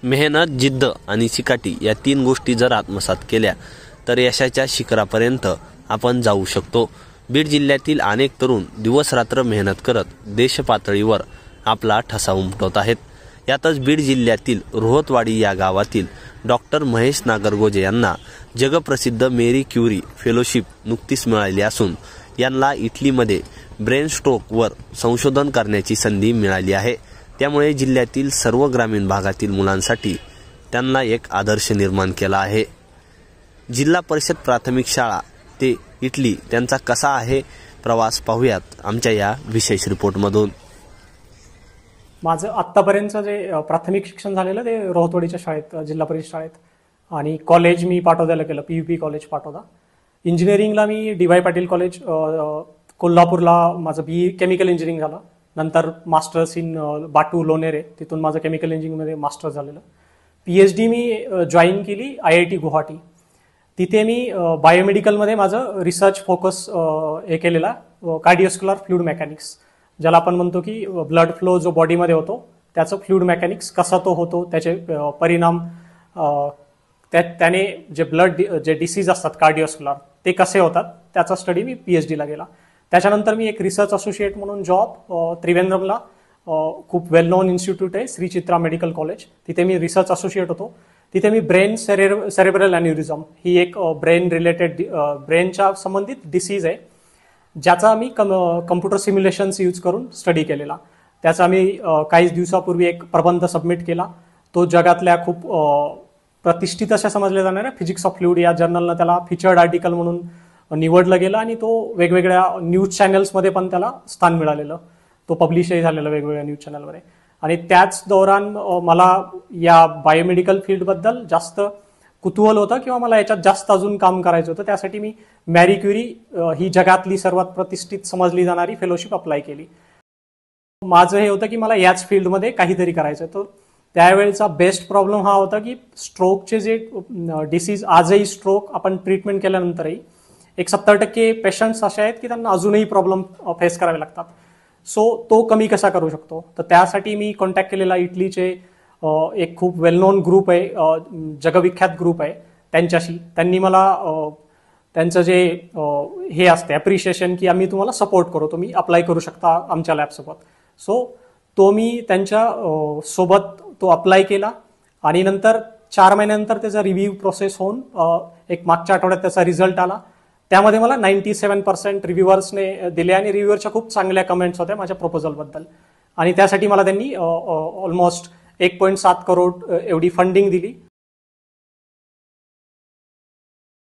मेहनत, जिद्द आणि चिकाटी या 3 गोष्टी जर आत्मसात केल्या तर यशाच्या शिखरापर्यंत आपण जाऊ शकतो। बीड जिल्ह्यातील अनेक तरुण दिवस रात्र मेहनत करत देश पातळीवर आपला ठसा उमटवत आहेत। यातच बीड जिल्ह्यातील रोहतवाडी या गावातील डॉक्टर महेश नागरगोजे यांना जगप्रसिद्ध मेरी क्युरी फेलोशिप नुकतीच मिळाली असून यांना इटलीमध्ये ब्रेन स्ट्रोकवर संशोधन करण्याची संधी मिळाली आहे। त्यामुळे जिल्ह्यातील सर्व ग्रामीण भागातील मुलांसाठी त्यांना एक आदर्श निर्माण केला आहे। जिल्हा परिषद प्राथमिक शाळा ते इटली त्यांचा कसा आहे प्रवास पाहूयात आमच्या या विशेष रिपोर्टमधून। माझं आत्तापर्यंतचं जे प्राथमिक शिक्षण झालेलं ते रोहतवाडीच्या शाळेत, जिल्हा परिषद शाळेत, आणि कॉलेज मी पाटोद्याला केलं, PUP कॉलेज पाटोदा। इंजिनिअरिंगला मी DY पाटील कॉलेज कोल्हापूरला माझं BE केमिकल इंजिनिअरिंग झालं। नंतर मास्टर्स इन बाटू लोणेरे, तिथून माझं केमिकल इंजिनिअरिंगमध्ये मास्टर झालेलं। PhD मी जॉईन केली IIT गुवाहाटी। तिथे मी बायोमेडिकलमध्ये माझं रिसर्च फोकस हे केलेला कार्डिओस्क्युलर फ्लुइड मेकॅनिक्स, ज्याला आपण म्हणतो की ब्लड फ्लो जो बॉडीमध्ये होतो त्याचं फ्लुइड मेकॅनिक्स कसा तो होतो, त्याचे परिणाम, त्याने जे ब्लड जे डिसीज असतात कार्डिओस्क्युलर ते कसे होतात त्याचा स्टडी मी PhDला गेला। त्याच्यानंतर मी एक रिसर्च असोसिएट म्हणून जॉब त्रिवेंद्रमला खूप वेल नोन इन्स्टिट्यूट आहे श्री चित्रा मेडिकल कॉलेज, तिथे मी रिसर्च असोसिएट होतो। तिथे मी ब्रेन सेरेब्रल अॅन्युरिझम ही एक ब्रेन रिलेटेड ब्रेनच्या संबंधित डिसीज आहे, ज्याचा मी कम्प्युटर सिम्युलेशन्स यूज करून स्टडी केलेला। त्याचा मी काहीच दिवसापूर्वी एक प्रबंध सबमिट केला। तो जगातल्या खूप प्रतिष्ठित अशा समजल्या जाणाऱ्या फिजिक्स ऑफ फ्लुइड या जर्नलनं त्याला फीचर्ड आर्टिकल म्हणून निवडलं गेलं आणि तो वेगवेगळ्या न्यूज चॅनल्समध्ये पण त्याला स्थान मिळालेलं, तो पब्लिशही झालेलं वेगवेगळ्या न्यूज चॅनलमध्ये। आणि त्याच दौरान मला या बायोमेडिकल फील्डबद्दल जास्त कुतूहल होतं किंवा मला याच्यात जास्त अजून काम करायचं होतं। त्यासाठी मी मॅरी क्युरी ही जगातली सर्वात प्रतिष्ठित समजली जाणारी फेलोशिप अप्लाय केली। माझं हे होतं की मला याच फील्डमध्ये काहीतरी करायचं होतं। त्यावेळेचा बेस्ट प्रॉब्लेम हा होता की स्ट्रोकचे जे डिसीज, आजही स्ट्रोक आपण ट्रीटमेंट केल्यानंतरही एक 70% पेशंट्स असे आहेत की त्यांना अजूनही प्रॉब्लेम फेस करावे लागतात। सो तो कमी कसा करू शकतो, तर त्यासाठी मी कॉन्टॅक्ट केलेला इटलीचे एक खूप वेल नोन ग्रुप आहे, जगविख्यात ग्रुप आहे, त्यांच्याशी। त्यांनी मला त्यांचं जे हे असते ॲप्रिशिएशन की आम्ही तुम्हाला सपोर्ट करू, तुम्ही अप्लाय करू शकता आमच्या लॅबसोबत। सो तो मी त्यांच्या सोबत तो अप्लाय केला आणि नंतर 4 महिन्यानंतर त्याचा रिव्ह्यू प्रोसेस होऊन एक मागच्या आठवड्यात त्याचा रिझल्ट आला। त्यामध्ये मला 97% रिव्ह्युअर्सने दिले आणि रिव्ह्युअरच्या खूप चांगल्या कमेंट्स होत्या माझ्या प्रपोजलबद्दल, आणि त्यासाठी मला त्यांनी ऑलमोस्ट 1.7 करोड एवढी फंडिंग दिली।